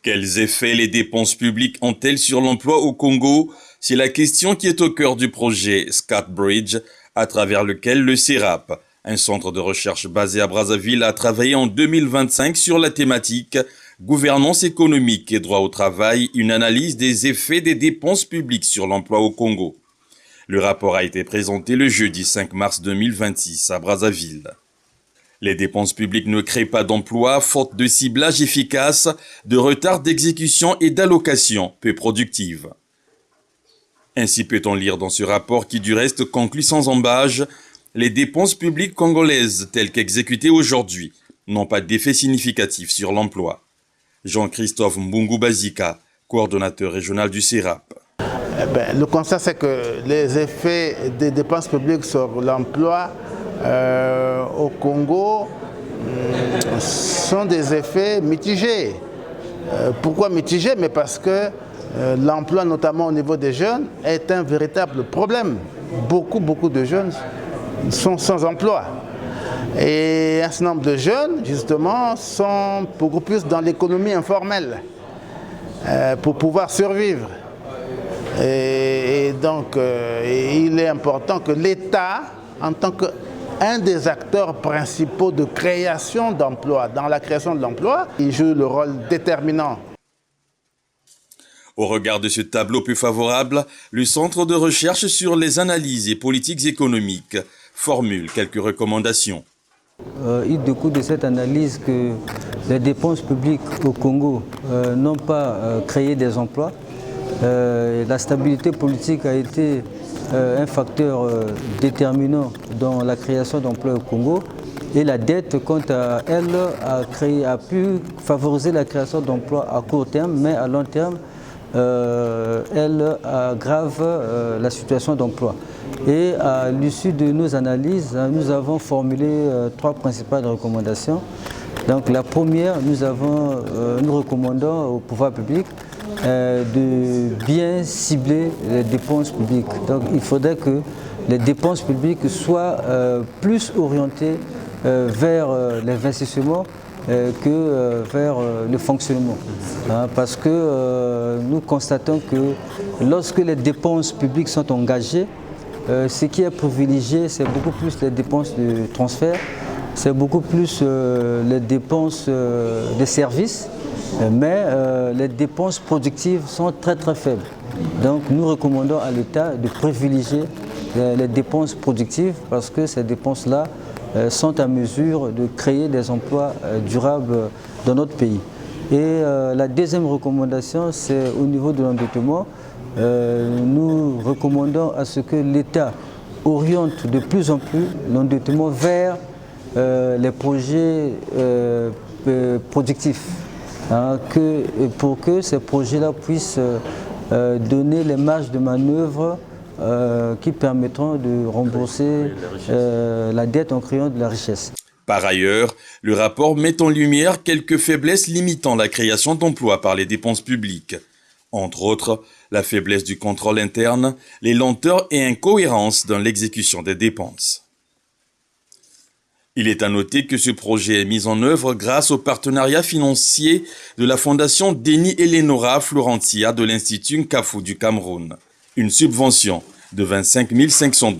Quels effets les dépenses publiques ont-elles sur l'emploi au Congo? C'est la question qui est au cœur du projet SCATBridge, à travers lequel le CERAP, un centre de recherche basé à Brazzaville, a travaillé en 2025 sur la thématique gouvernance économique et droit au travail, une analyse des effets des dépenses publiques sur l'emploi au Congo. Le rapport a été présenté le jeudi 5 mars 2026 à Brazzaville. Les dépenses publiques ne créent pas d'emplois, faute de ciblage efficace, de retard d'exécution et d'allocation peu productive. Ainsi peut-on lire dans ce rapport qui du reste conclut sans embâge, les dépenses publiques congolaises telles qu'exécutées aujourd'hui n'ont pas d'effet significatif sur l'emploi. Jean-Christophe Mbungu Bazika, coordonnateur régional du CERAP. Le constat, c'est que les effets des dépenses publiques sur l'emploi au Congo sont des effets mitigés. Pourquoi mitigés? Mais parce que l'emploi, notamment au niveau des jeunes, est un véritable problème. Beaucoup de jeunes sont sans emploi. Et un certain nombre de jeunes, justement, sont beaucoup plus dans l'économie informelle pour pouvoir survivre. Et donc, il est important que l'État, en tant qu'un des acteurs principaux de création d'emplois, dans la création de l'emploi, il joue le rôle déterminant. Au regard de ce tableau peu favorable, le Centre de recherche sur les analyses et politiques économiques formule quelques recommandations. Il découle de cette analyse que les dépenses publiques au Congo n'ont pas créé des emplois. La stabilité politique a été un facteur déterminant dans la création d'emplois au Congo et la dette, quant à elle, a pu favoriser la création d'emplois à court terme, mais à long terme, elle aggrave la situation d'emploi. Et à l'issue de nos analyses, nous avons formulé trois principales recommandations. Donc la première, nous recommandons au pouvoir public de bien cibler les dépenses publiques. Donc il faudrait que les dépenses publiques soient plus orientées vers l'investissement que vers le fonctionnement. Parce que nous constatons que lorsque les dépenses publiques sont engagées, ce qui est privilégié, c'est beaucoup plus les dépenses de transfert, c'est beaucoup plus les dépenses de services, mais les dépenses productives sont très faibles. Donc nous recommandons à l'État de privilégier les dépenses productives parce que ces dépenses-là sont à mesure de créer des emplois durables dans notre pays. Et la deuxième recommandation, c'est au niveau de l'endettement. Nous recommandons à ce que l'État oriente de plus en plus l'endettement vers les projets productifs, pour que ces projets-là puissent donner les marges de manœuvre qui permettront de rembourser la dette en créant de la richesse. Par ailleurs, le rapport met en lumière quelques faiblesses limitant la création d'emplois par les dépenses publiques. Entre autres, la faiblesse du contrôle interne, les lenteurs et incohérences dans l'exécution des dépenses. Il est à noter que ce projet est mis en œuvre grâce au partenariat financier de la Fondation Denis Eleonora Florentia de l'Institut Nkafu du Cameroun. Une subvention de $25 500